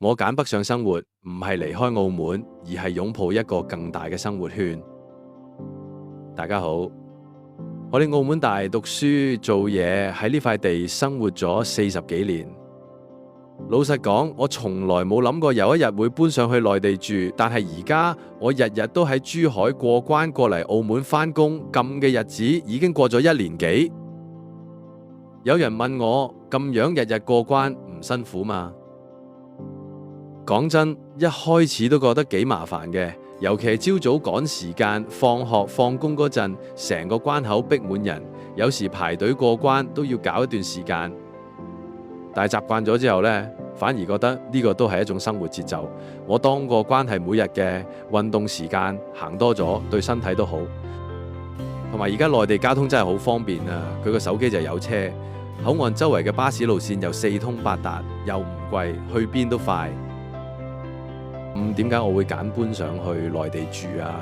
我揀北上生活，唔係離開澳門，而係擁抱一個更大嘅生活圈。大家好，我哋澳門大讀書做嘢，喺呢塊地生活咗40幾年。老實講，我從來冇諗過有一日會搬上去內地住，但係而家我日日都喺珠海過關過嚟澳門返工，咁嘅日子已經過咗1年幾。有人問我咁樣日日過關唔辛苦嘛？講真，一開始都覺得幾麻煩嘅，尤其係朝早趕時間、放學放工嗰陣，成個關口逼滿人，有時排隊過關都要搞一段時間。但係習慣咗之後呢，反而覺得呢個都係一種生活節奏。我當個關係每日嘅運動時間行多咗，對身體都好。同埋而家內地交通真係好方便啊！佢個手機就有車，口岸周圍嘅巴士路線又4通8達，又唔貴，去邊都快。點解我會揀搬上去內地住啊？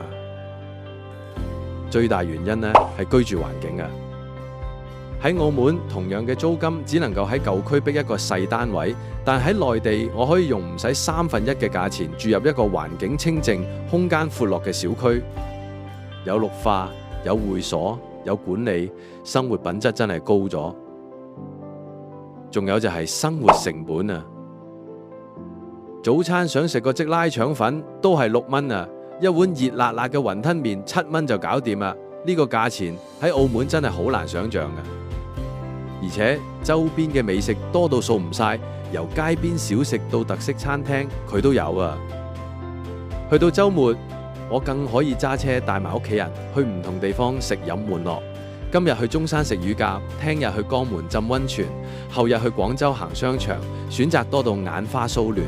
最大原因呢係居住環境啊！喺澳門同樣嘅租金只能夠喺舊區逼一個細單位，但喺內地我可以用唔使1/3嘅價錢住入一個環境清靜、空間闊落嘅小區，有綠化、有會所、有管理，生活品質真係高咗。仲有就係生活成本啊！早餐想食個即拉腸粉都係6蚊啊，一碗熱辣辣嘅雲吞麵7蚊就搞掂啦。呢個價錢喺澳門真係好難想象㗎。而且周邊嘅美食多到數唔晒，由街邊小食到特色餐廳，佢都有啊。去到週末，我更可以揸車帶埋屋企人去唔同地方食飲玩樂。今日去中山食乳鴿，聽日去江門浸溫泉，後日去廣州行商場，選擇多到眼花騷亂。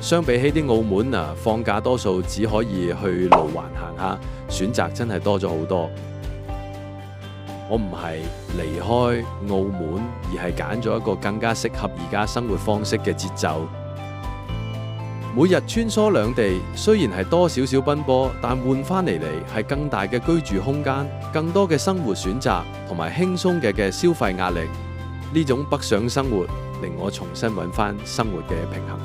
相比起啲澳門啊，放假多數只可以去路環行下，選擇真係多咗好多。我唔係離開澳門，而係揀咗一個更加適合而家生活方式嘅節奏。每日穿梭兩地，雖然係多少少奔波，但換翻嚟係更大嘅居住空間，更多嘅生活選擇，同埋輕鬆嘅消費壓力。呢種北上生活令我重新揾翻生活嘅平衡。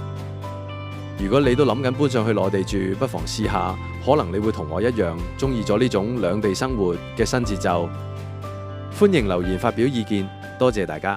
如果你都諗緊搬上去內地住，不妨試下，可能你會同我一樣中意咗呢種兩地生活嘅新節奏。歡迎留言發表意見，多謝大家。